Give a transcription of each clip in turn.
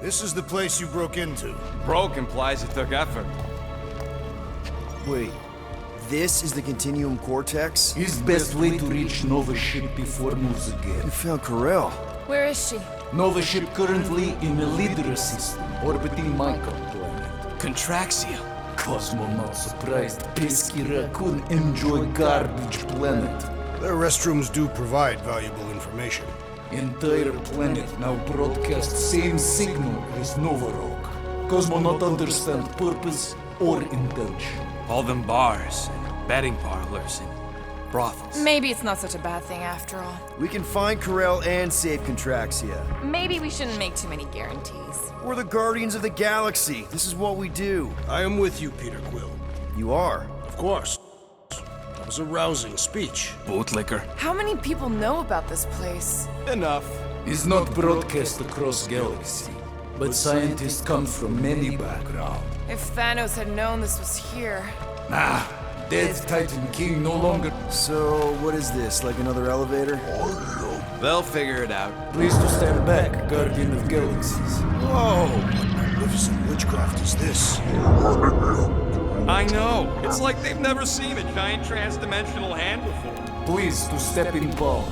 This is the place you broke into. Broke implies it took effort. Wait, this is the Continuum Cortex? Is best way to reach Nova ship before moves again. You found Corel. Where is she? Nova ship currently in the Lydra system, orbiting Michael planet. Contraxia. Cosmonaut surprised pesky raccoon enjoy garbage planet. Their restrooms do provide valuable information. Entire planet now broadcast same signal as Nova Rock. Cosmonaut understand purpose or intention. All them bars, and betting parlors, and brothels. Maybe it's not such a bad thing after all. We can find Corel and save Contraxia. Maybe we shouldn't make too many guarantees. We're the Guardians of the Galaxy. This is what we do. I am with you, Peter Quill. You are? Of course. That was a rousing speech. Bootlicker. How many people know about this place? Enough. Is not broadcast across galaxy, but scientists come from many backgrounds. If Thanos had known this was here... Nah, dead Titan King no longer. So, what is this? Like another elevator? They'll figure it out. Please to stand back, Guardian of Galaxies. Whoa! What magnificent witchcraft is this? I know. It's like they've never seen a giant trans-dimensional hand before. Please to step in Paul.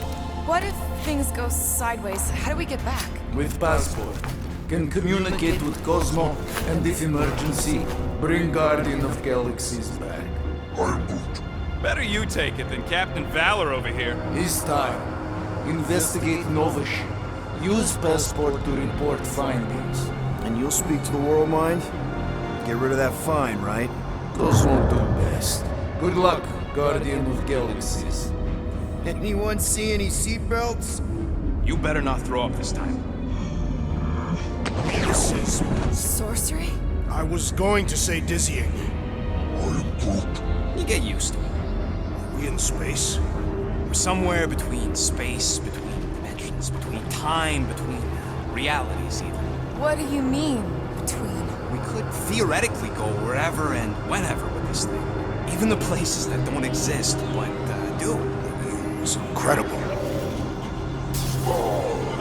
What if things go sideways? How do we get back? With passport. Can communicate with Cosmo, and if emergency, bring Guardian of Galaxies back. Better you take it than Captain Valor over here. This time, investigate Nova ship. Use passport to report findings. And you'll speak to the World Mind? Get rid of that fine, right? Cosmo do best. Good luck, Guardian of Galaxies. Anyone see any seatbelts? You better not throw up this time. This is... Sorcery? I was going to say dizzying. You get used to it. Are we in space? We're somewhere between space, between dimensions, between time, between realities even. What do you mean, between? We could theoretically go wherever and whenever with this thing. Even the places that don't exist, but do. It's incredible.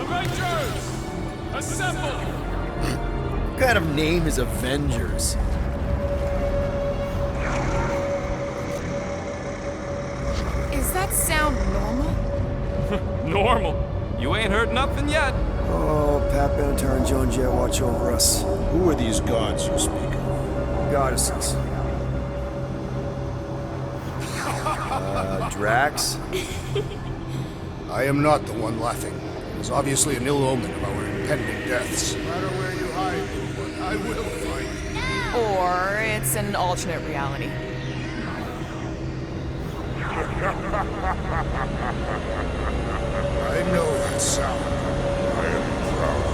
Avengers! Assemble! What kind of name is Avengers? Is that sound normal? Normal. You ain't heard nothing yet. Oh, Pat Benatar and Joan Jett watch over us. Who are these gods you speak of? Goddesses. Drax? I am not the one laughing. It is obviously an ill omen of our impending deaths. No matter where you hide, I will find you. Or it's an alternate reality. I know that sound. I am proud.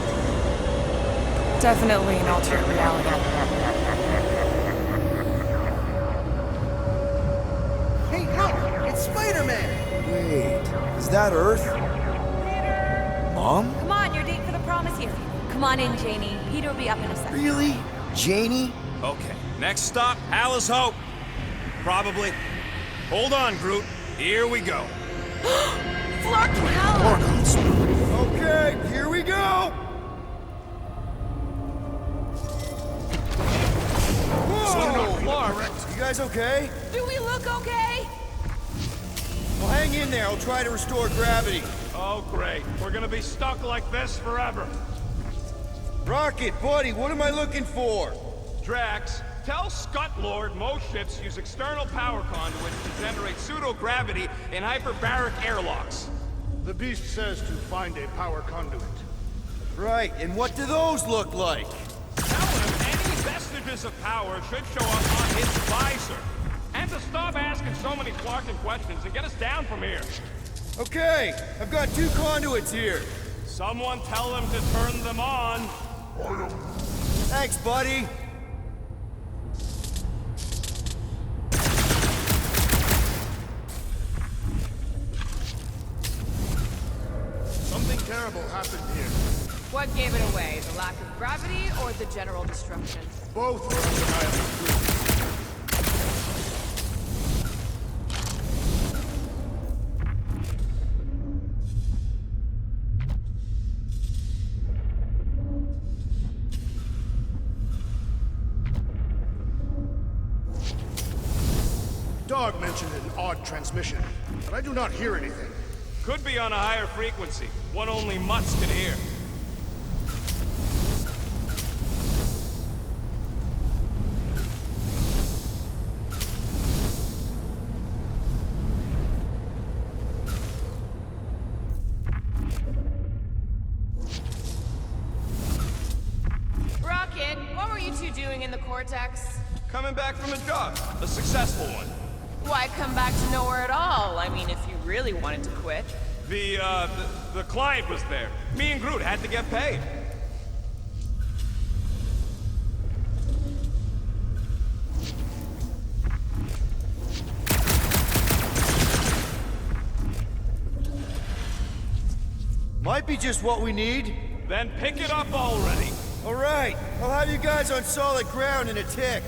Definitely an alternate reality. Hey, look! It's Spider-Man! Wait, is that Earth? Mom? Come on, your date for the prom is here. Come on in, Janie. Peter will be up in a second. Really? Janie? Okay, next stop, Alice Hope. Probably. Hold on, Groot. Here we go. Clark Kent! Okay, here we go! Whoa! Clark. You guys okay? Do we look okay? Well, hang in there. I'll try to restore gravity. Oh, great. We're gonna be stuck like this forever. Rocket, buddy, what am I looking for? Drax, tell Scut Lord most ships use external power conduits to generate pseudo-gravity in hyperbaric airlocks. The beast says to find a power conduit. Right, and what do those look like? Tell him any vestiges of power should show up on his visor. And to stop asking so many Clarkin questions and get us down from here. Okay, I've got 2 conduits here. Someone tell him to turn them on. Thanks, buddy. Something terrible happened here. What gave it away? The lack of gravity or the general destruction? Both were undeniably true. mentioned an odd transmission, but I do not hear anything. Could be on a higher frequency, one only mutts can hear. Rocket, what were you two doing in the Cortex? Coming back from a job, a successful one. Why come back to nowhere at all? I mean, if you really wanted to quit. The client was there. Me and Groot had to get paid. Might be just what we need. Then pick it up already. All right, I'll have you guys on solid ground in a tick.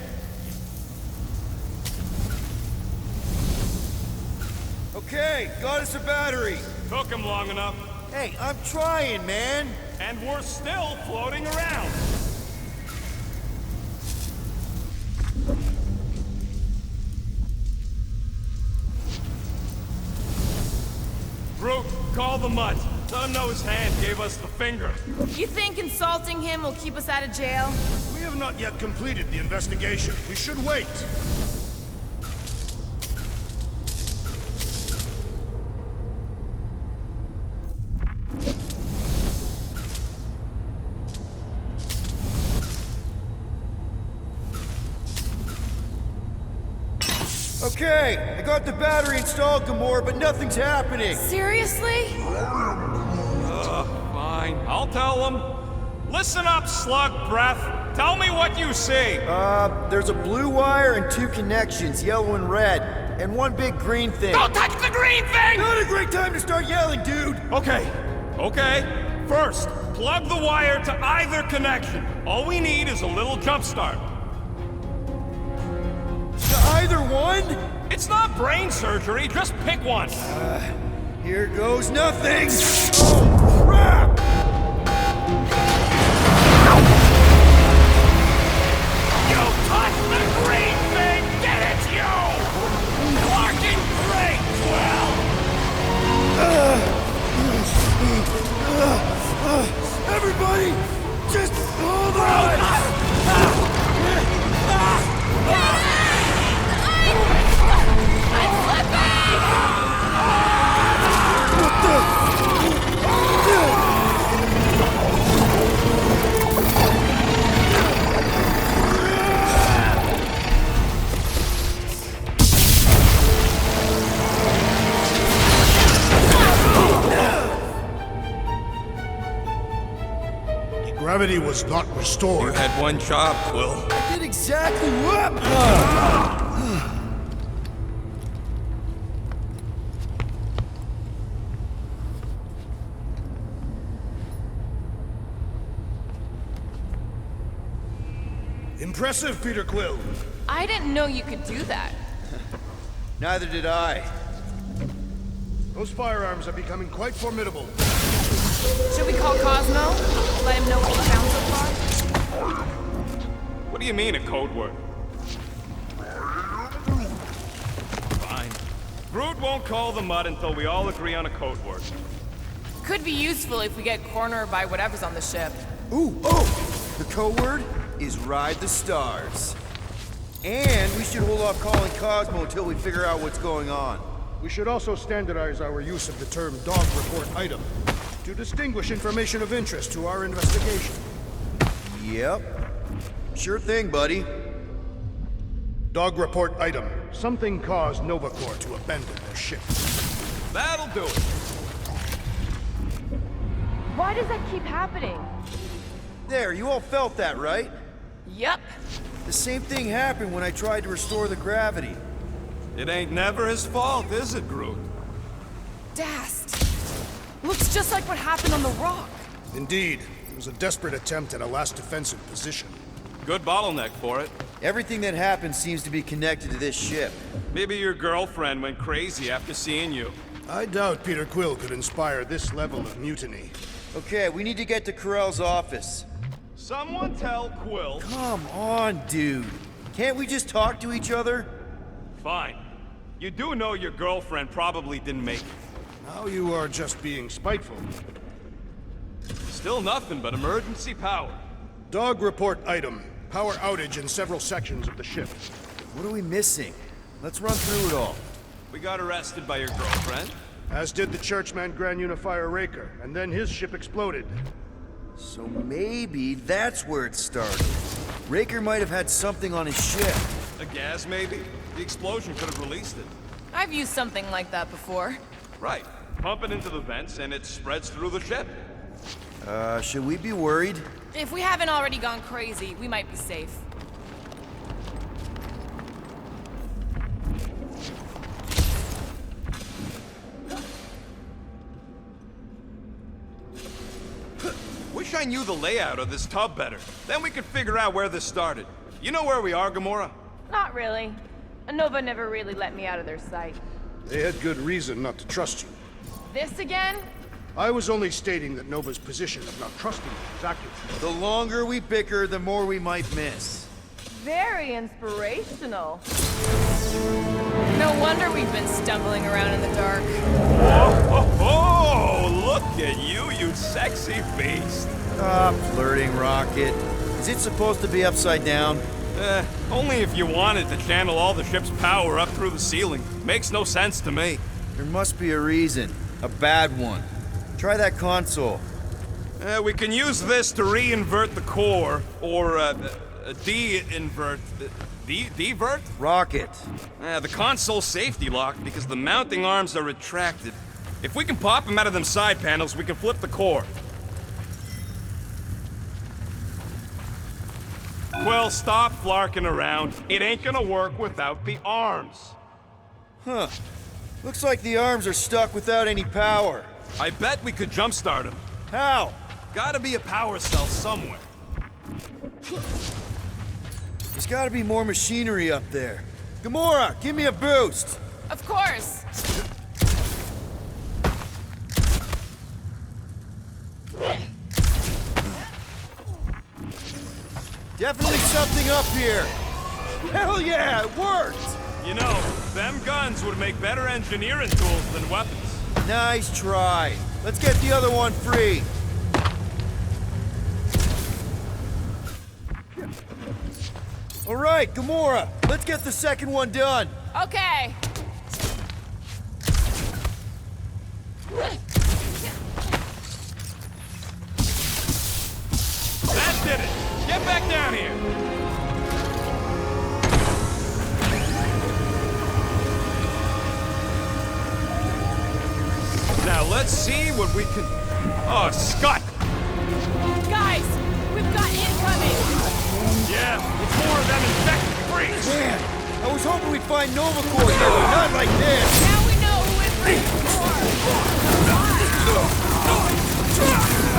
Okay, got us a battery. Took him long enough. Hey, I'm trying, man. And we're still floating around. Groot, call the mutt. Let him know his hand gave us the finger. You think insulting him will keep us out of jail? We have not yet completed the investigation. We should wait. Okay, I got the battery installed, Gamora, but nothing's happening. Seriously? Fine, I'll tell him. Listen up, slug breath. Tell me what you see. There's a blue wire and 2 connections, yellow and red, and 1 big green thing. Don't touch the green thing! Not a great time to start yelling, dude! Okay. First, plug the wire to either connection. All we need is a little jump start. To either one? It's not brain surgery, just pick one. Here goes nothing! Oh, crap! You touched the green thing! Get it, you! Working great, Quill! Everybody, just hold on! Gravity was not You restored. had one job, Quill. I did exactly what? Impressive, Peter Quill. I didn't know you could do that. Neither did I. Those firearms are becoming quite formidable. Should we call Cosmo? Let him know what we found so far? What do you mean, a code word? Fine. Groot won't call the mud until we all agree on a code word. Could be useful if we get cornered by whatever's on the ship. Ooh, oh! The code word is Ride the Stars. And we should hold off calling Cosmo until we figure out what's going on. We should also standardize our use of the term dog report item to distinguish information of interest to our investigation. Yep. Sure thing, buddy. Dog report item. Something caused Nova Corps to abandon their ship. That'll do it. Why does that keep happening? There, you all felt that, right? Yup. The same thing happened when I tried to restore the gravity. It ain't never his fault, is it, Groot? Dast. Looks just like what happened on the rock. Indeed, it was a desperate attempt at a last defensive position. Good bottleneck for it. Everything that happened seems to be connected to this ship. Maybe your girlfriend went crazy after seeing you. I doubt Peter Quill could inspire this level of mutiny. Okay, we need to get to Carell's office. Someone tell Quill. Come on, dude. Can't we just talk to each other? Fine. You do know your girlfriend probably didn't make it. Now you are just being spiteful. Still nothing but emergency power. Dog report item. Power outage in several sections of the ship. What are we missing? Let's run through it all. We got arrested by your girlfriend. As did the churchman Grand Unifier Raker, and then his ship exploded. So maybe that's where it started. Raker might have had something on his ship. A gas, maybe? The explosion could have released it. I've used something like that before. Right. Pump it into the vents and it spreads through the ship. Should we be worried? If we haven't already gone crazy, we might be safe. Wish I knew the layout of this tub better. Then we could figure out where this started. You know where we are, Gamora? Not really. Nova never really let me out of their sight. They had good reason not to trust you. This again? I was only stating that Nova's position of not trusting you is accurate. The longer we bicker, the more we might miss. Very inspirational. No wonder we've been stumbling around in the dark. Oh, look at you, you sexy beast. Stop flirting, Rocket. Is it supposed to be upside down? Only if you wanted to channel all the ship's power up through the ceiling. Makes no sense to me. There must be a reason. A bad one. Try that console. We can use this to re-invert the core, or de-invert... Divert? Rocket. The console's safety locked because the mounting arms are retracted. If we can pop them out of them side panels, we can flip the core. Well, stop flarking around. It ain't gonna work without the arms. Huh. Looks like the arms are stuck without any power. I bet we could jumpstart them. How? Gotta be a power cell somewhere. There's gotta be more machinery up there. Gamora, give me a boost! Of course! Definitely something up here! Hell yeah, it worked! You know, them guns would make better engineering tools than weapons. Nice try. Let's get the other one free. All right, Gamora, let's get the second one done. Okay. That did it! Get back down here! Now let's see what we can... Oh, Scott! Guys, we've got incoming! Yeah, it's more of them infected freaks! Man, I was hoping we'd find Nova Corps here, but not like this. Now we know who it's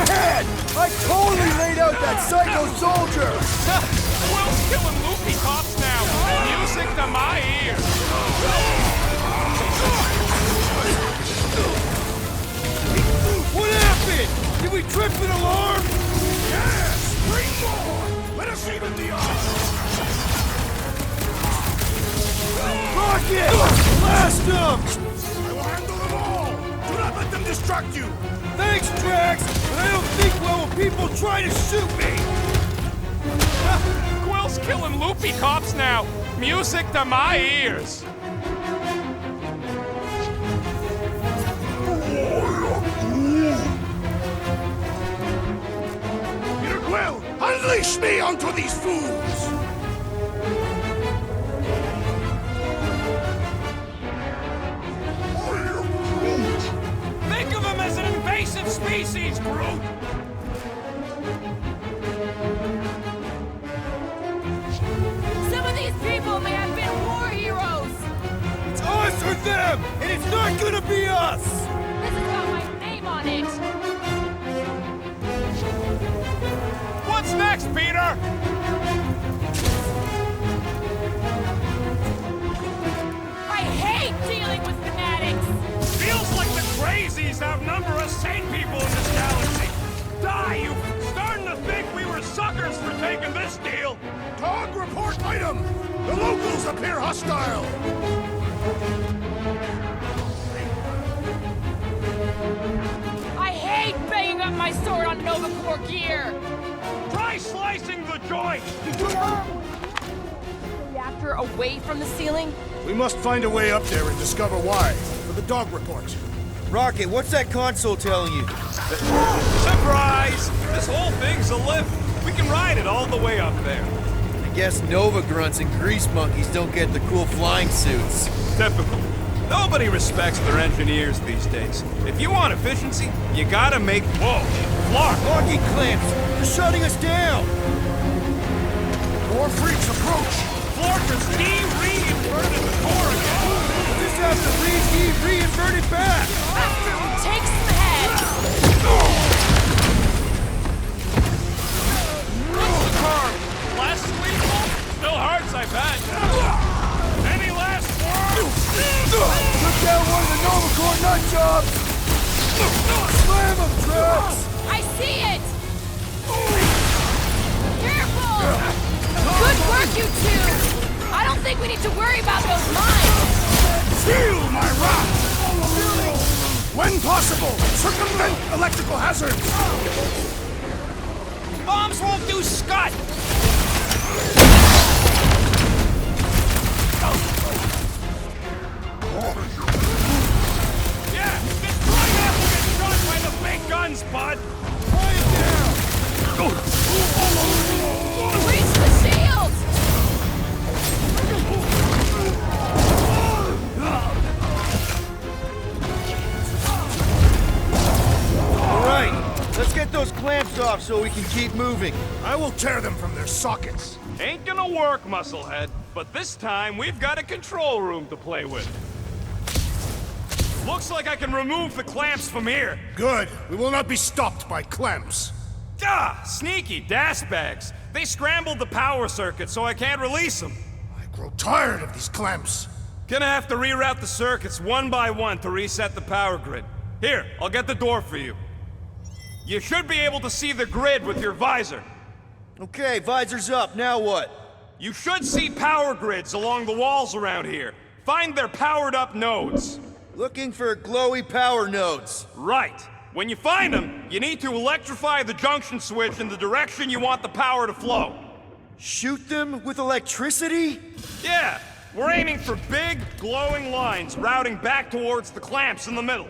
Ahead! I totally laid out that psycho soldier! Will's killing loopy cops now! Music to my ears! What happened? Did we trip an alarm? Yes! Bring more! Let us even the odds! Rocket! Blast them! I will handle them all! Do not let them distract you! Thanks, Drax, but I don't think well when people try to shoot me! Quill's killing loopy cops now! Music to my ears! Peter Quill, unleash me onto these fools! Think of him as an invasive species, Groot! Some of these people may have been war heroes! It's us or them, and it's not gonna be us! This has got my name on it! What's next, Peter? I hate dealing with fanatics! Feels like the crazies outnumber us sane people in this galaxy! Die, you starting to think we were suckers for taking this deal! Dog report item! The locals appear hostile! I hate banging up my sword on Nova Corps gear! Try slicing the joint! Reactor away from the ceiling? We must find a way up there and discover why. For the dog report. Rocket, what's that console telling you? Surprise! This whole thing's a lift. We can ride it all the way up there. I guess Nova grunts and grease monkeys don't get the cool flying suits. Typical. Nobody respects their engineers these days. If you want efficiency, you gotta make... Whoa! Clark! Locking clamps! They're shutting us down! More freaks approach! Florkers de-reinverted the core again! We'll just have to reinvert it back! Take some head! What's the curve? Less lethal? Still hurts, I bet. Any last words? Took down one of the Nova Corps nut jobs! Slam him, Traps! I see it! Careful! Good work, you two! I don't think we need to worry about those mines! Feel my wrath! When possible, circumvent electrical hazards! Bombs won't do scut! Yeah, just try not to get shot by the big guns, bud! Quiet down! Reach the shield! All right, let's get those clamps off so we can keep moving. I will tear them from their sockets. Ain't gonna work, Musclehead. But this time, we've got a control room to play with. Looks like I can remove the clamps from here. Good. We will not be stopped by clamps. Ah, sneaky das bags. They scrambled the power circuit, so I can't release them. I grow tired of these clamps. Gonna have to reroute the circuits one by one to reset the power grid. Here, I'll get the door for you. You should be able to see the grid with your visor. Okay, visor's up, now what? You should see power grids along the walls around here. Find their powered-up nodes. Looking for glowy power nodes. Right. When you find them, you need to electrify the junction switch in the direction you want the power to flow. Shoot them with electricity? Yeah, we're aiming for big, glowing lines routing back towards the clamps in the middle.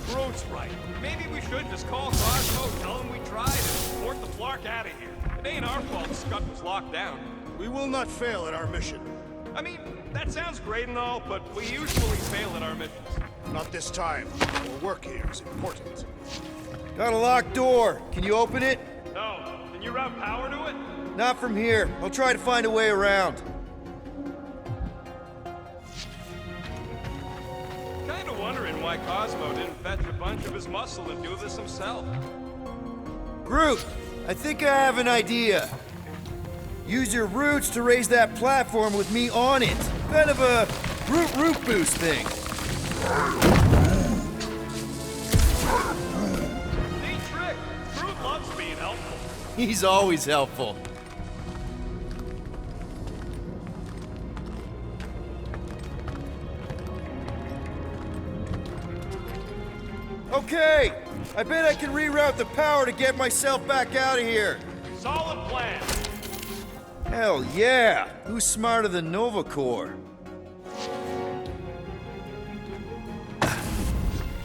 Groot's right. Maybe we should just call Cosmo, tell him we tried, and port the Flark out of here. It ain't our fault the Scud was locked down. We will not fail at our mission. I mean, that sounds great and all, but we usually fail at our missions. Not this time. Our work here is important. Got a locked door. Can you open it? No. Can you route power to it? Not from here. I'll try to find a way around. Kinda wondering why Cosmo didn't fetch a bunch of his muscle and do this himself. Groot, I think I have an idea. Use your roots to raise that platform with me on it. Kind of a root boost thing. Neat trick. Groot loves being helpful. He's always helpful. Okay, I bet I can reroute the power to get myself back out of here. Solid plan. Hell yeah! Who's smarter than Nova Corps?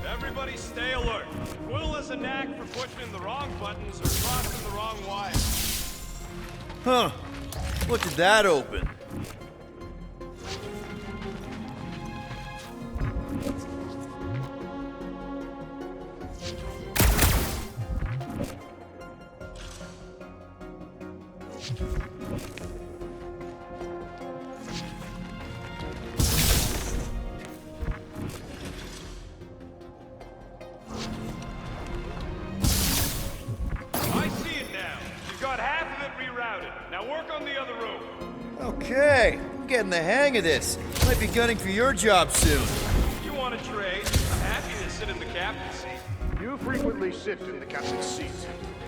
Everybody stay alert. Quill has a knack for pushing the wrong buttons or crossing the wrong wire. Huh. What did that open? I see it now. You've got half of it rerouted. Now work on the other room. Okay, I'm getting the hang of this. Might be gunning for your job soon. If you want to trade, I'm happy to sit in the captain's seat. frequently sit in the captain's seat.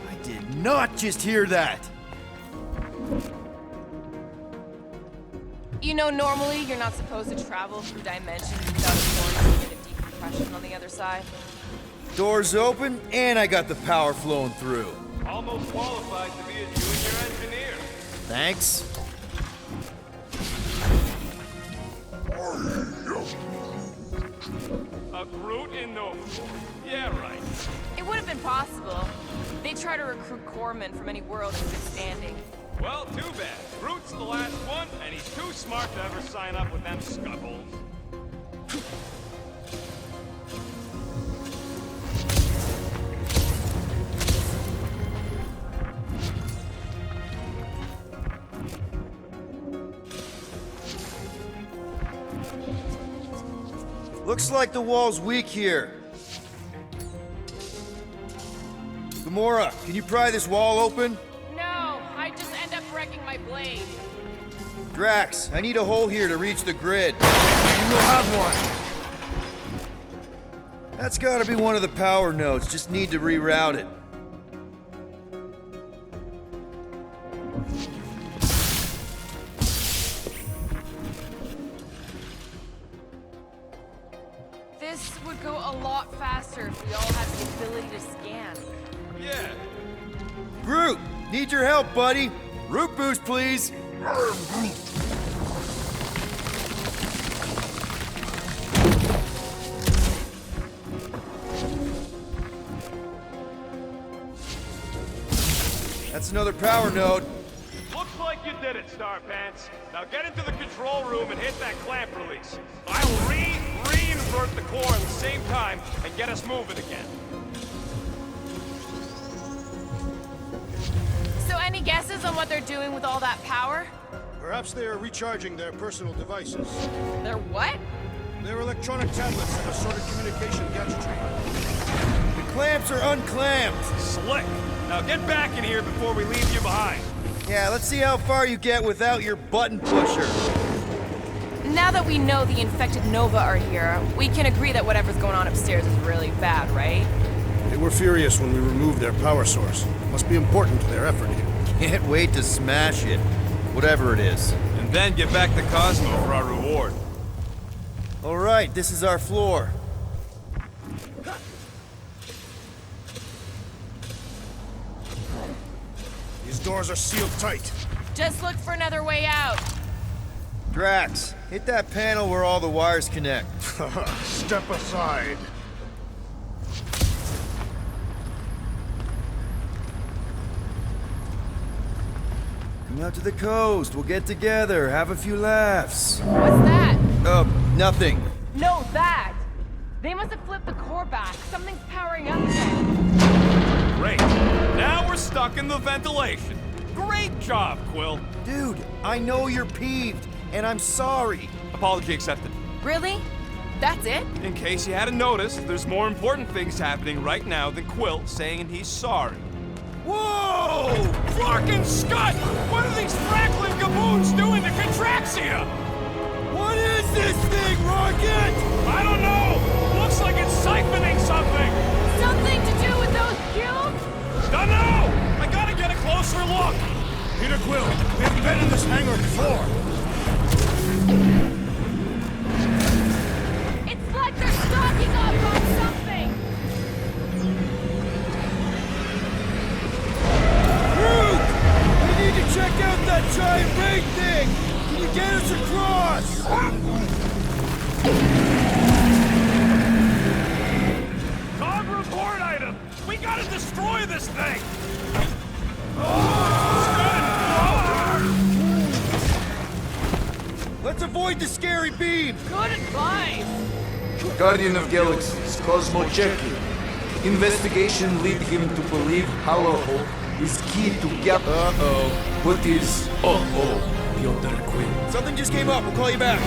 I did not just hear that! You know, normally you're not supposed to travel through dimensions without a force to get a decompression on the other side. Doors open, and I got the power flowing through. Almost qualified to be a junior engineer. Thanks. A Groot in Nova. Yeah, right. It would have been possible. They try to recruit corpsmen from any world in good standing. Well, too bad. Groot's the last one, and he's too smart to ever sign up with them scuttles. Looks like the wall's weak here. Gamora, can you pry this wall open? No, I just end up wrecking my blade. Drax, I need a hole here to reach the grid. You will have one. That's gotta be one of the power nodes, just need to reroute it. This would go a lot faster if we all had the ability to scan. Yeah. Groot, need your help, buddy. Root boost, please. That's another power node. Looks like you did it, Starpants. Now get into the control room and hit that clamp release. I'll re-invert the core at the same time and get us moving again. So any guesses on what they're doing with all that power? Perhaps they are recharging their personal devices. They're what? Their electronic tablets and assorted communication gadgetry. The clamps are unclamped. Slick. Now get back in here before we leave you behind. Yeah, let's see how far you get without your button pusher. Now that we know the infected Nova are here, we can agree that whatever's going on upstairs is really bad, right? They were furious when we removed their power source. Must be important to their effort here. Can't wait to smash it. Whatever it is. And then get back to Cosmo for our reward. All right, this is our floor. These doors are sealed tight. Just look for another way out. Drax, hit that panel where all the wires connect. Step aside. Come out to the coast. We'll get together, have a few laughs. What's that? Nothing. No, that! They must have flipped the core back. Something's powering up again. Great. Now we're stuck in the ventilation. Great job, Quill. Dude, I know you're peeved, and I'm sorry. Apology accepted. Really? That's it? In case you hadn't noticed, there's more important things happening right now than Quill saying he's sorry. Whoa! Fucking Scott! What are these Franklin gaboons doing to Contraxia? What is this thing, Rocket? I don't know! Looks like it's siphoning something! Something to do with those cubes? Don't know! I gotta get a closer look! Peter Quill, we haven't been in this hangar before. It's like they're stocking up on something! Groot! We need to check out that giant ray thing! Can you get us across? Cog report item! We gotta destroy this thing! Let's avoid the scary beam! Good advice! Guardian of Galaxies, Cosmo checking. Investigation lead him to believe Hollow is key to gap. Uh-oh. What is Piotr Quill? Something just came up. We'll call you back.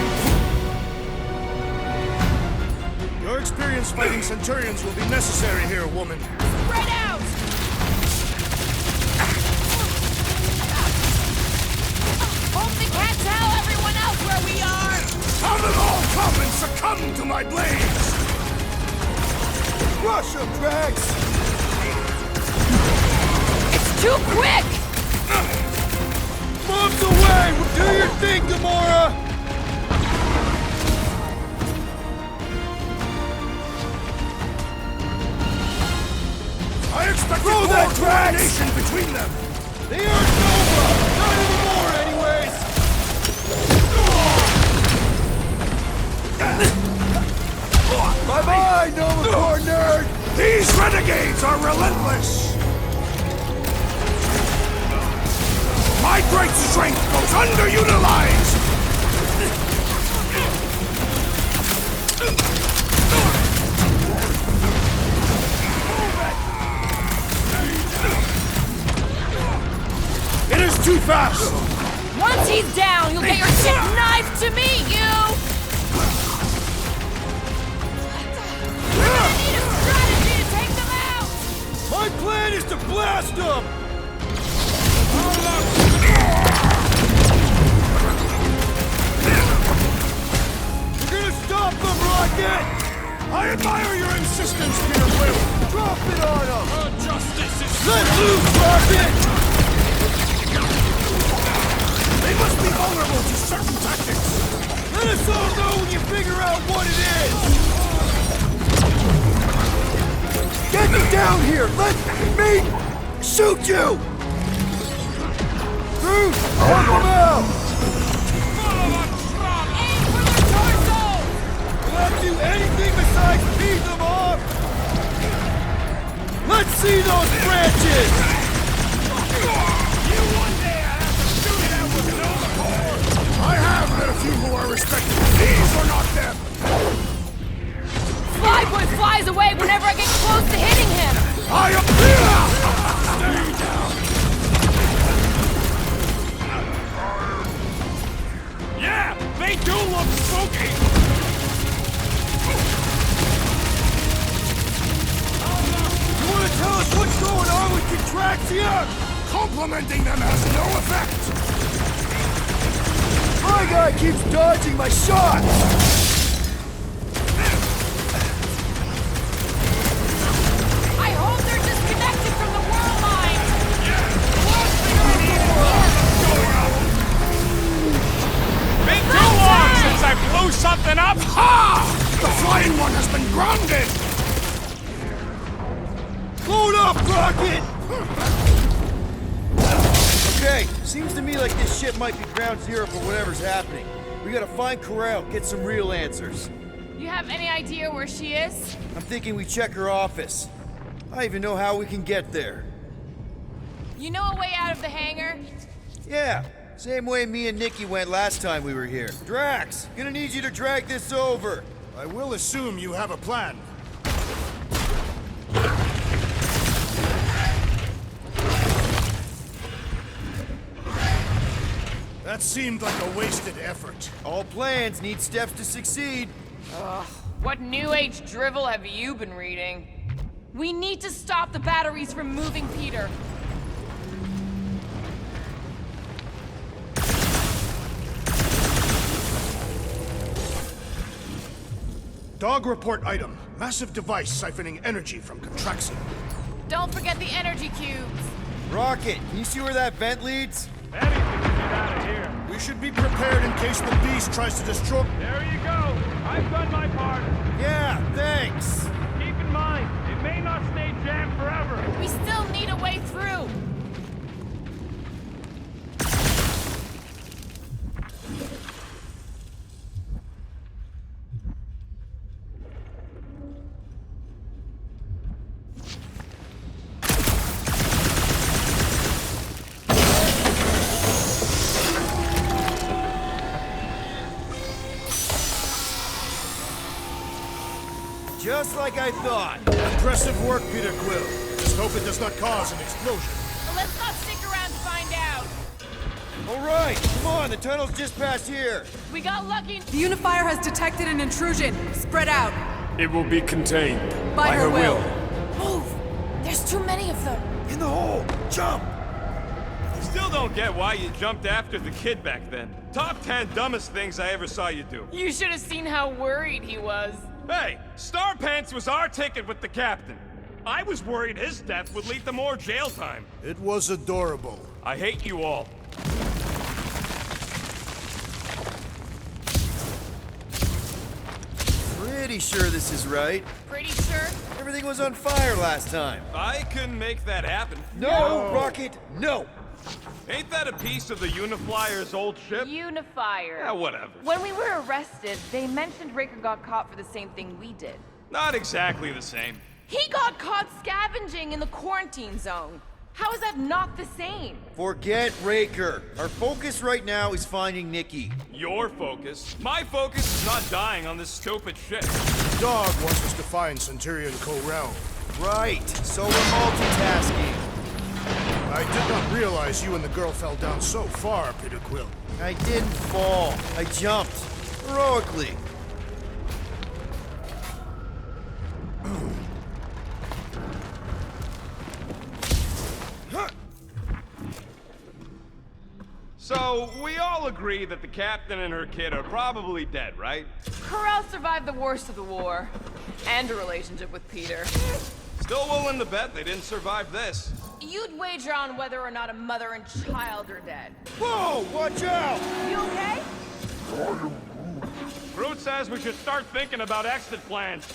Your experience fighting Centurions will be necessary here, woman. Spread out! Hope they can't tell everyone else where we are! Have them all come and succumb to my blades! Rush him, Drax! too quick! Bombs away! Do your thing, Gamora! I expected Throw more that Drax! coordination between them! They aren't Nova! Not anymore, anyways! Bye-bye, Nova Corps nerd! These renegades are relentless! My great strength goes underutilized! It is too fast! Once he's down, you'll get your shit knifed to meet you! We're gonna need a strategy to take them out! My plan is to blast them! You're gonna stop them, Rocket! I admire your insistence, Peter Quill! Drop it on them! Justice is... Let loose, Rocket! They must be vulnerable to certain tactics! Let us all know when you figure out what it is! Get me down here! Let me shoot you! Groot, help them out! Aim for their torso! Will that do anything besides beat them off? Let's see those branches! You one day I have to shoot it out with Nova Corps! I have met a few who are respected. These are not them! Flyboy flies away whenever I get close to hitting him! I am here! Stay down! Yeah, they do look spooky! You want to tell us what's going on with Contraxia? Complimenting them has no effect! My guy keeps dodging my shots! I hope they're disconnected from the world line! Been too long since I blew something up! Ha! The flying one has been grounded! Load up, Rocket! Okay, seems to me like this ship might be ground zero for whatever's happening. We gotta find Corral, get some real answers. You have any idea where she is? I'm thinking we check her office. I even know how we can get there. You know a way out of the hangar? Yeah, same way me and Nikki went last time we were here. Drax, gonna need you to drag this over. I will assume you have a plan. That seemed like a wasted effort. All plans need steps to succeed. What new age drivel have you been reading? We need to stop the batteries from moving Peter. Dog report item. Massive device siphoning energy from Contraxia. Don't forget the energy cubes. Rocket, can you see where that vent leads? Anything to get out of here. We should be prepared in case the beast tries to destroy... There you go. I've done my part. Yeah, thanks. Keep in mind, it may not stay jammed forever. We still need a way through. Just like I thought. Impressive work, Peter Quill. Just hope it does not cause an explosion. But let's not stick around to find out. All right, come on, the tunnel's just past here. We got lucky. The Unifier has detected an intrusion. Spread out. It will be contained. By her will. Move! There's too many of them. In the hole, jump! Still don't get why you jumped after the kid back then. Top 10 dumbest things I ever saw you do. You should have seen how worried he was. Hey, Star Pants was our ticket with the captain. I was worried his death would lead to more jail time. It was adorable. I hate you all. Pretty sure this is right. Pretty sure? Everything was on fire last time. I couldn't make that happen. No, Rocket, no! Ain't that a piece of the Uniflyer's old ship? Unifier. Yeah, whatever. When we were arrested, they mentioned Raker got caught for the same thing we did. Not exactly the same. He got caught scavenging in the quarantine zone. How is that not the same? Forget Raker. Our focus right now is finding Nikki. Your focus. My focus is not dying on this stupid shit. Dog wants us to find Centurion Corel. Right, so we're multitasking. I did not realize you and the girl fell down so far, Peter Quill. I didn't fall. I jumped. Heroically. So, we all agree that the captain and her kid are probably dead, right? Corel survived the worst of the war. And a relationship with Peter. Still willing to bet they didn't survive this. You'd wager on whether or not a mother and child are dead. Whoa, watch out! You okay? Groot says we should start thinking about exit plans.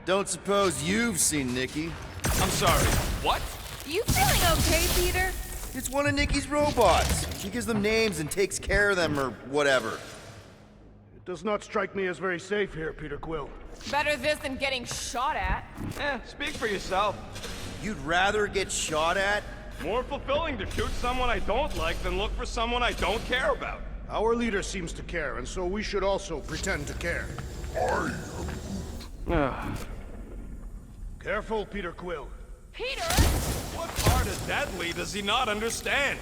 Don't suppose you've seen Nikki. I'm sorry, what? You feeling okay, Peter? It's one of Nikki's robots. She gives them names and takes care of them or whatever. It does not strike me as very safe here, Peter Quill. Better this than getting shot at. Speak for yourself. You'd rather get shot at? More fulfilling to shoot someone I don't like than look for someone I don't care about. Our leader seems to care, and so we should also pretend to care. Careful, Peter Quill. Peter! What part of deadly does he not understand?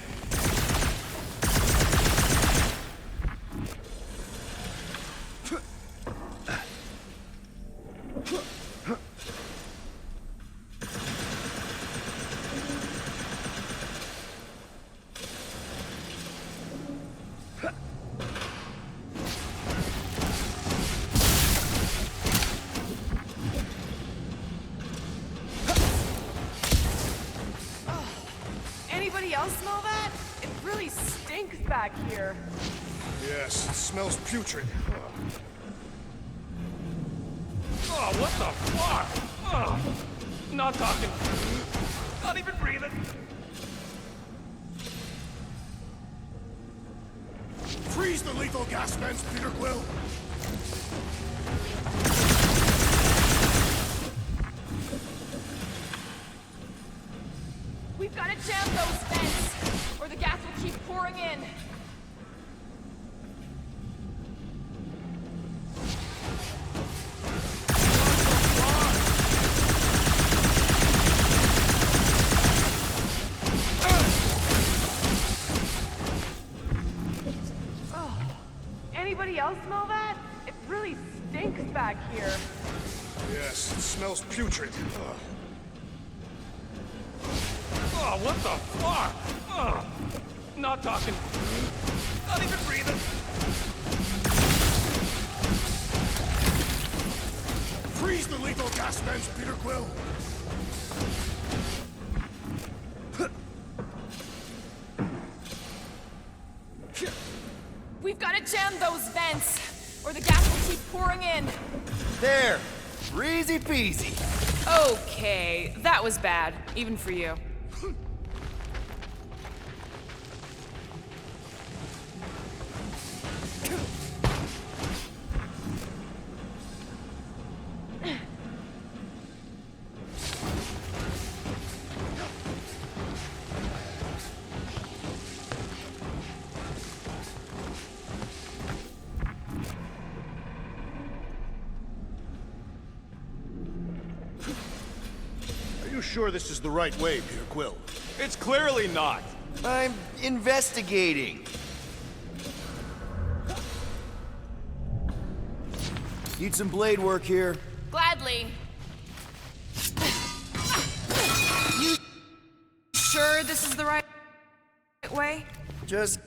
Anybody else smell that? It really stinks back here. Yes, it smells putrid. Oh, what the fuck? Oh, not talking. Not even breathing. Freeze the lethal gas vents, Peter Quill! We've got to jam those vents, or the gas will keep pouring in. Anybody else smell that? It really stinks back here. Yes, it smells putrid. Oh, what the fuck? Oh, not talking. Not even breathing. Freeze the lethal gas vents, Peter Quill! We've got to jam those vents, or the gas will keep pouring in. There! Easy peasy. Okay, that was bad, even for you. Are you sure this is the right way, Peter Quill? It's clearly not. I'm investigating. Need some blade work here. Gladly. You sure this is the right way? Just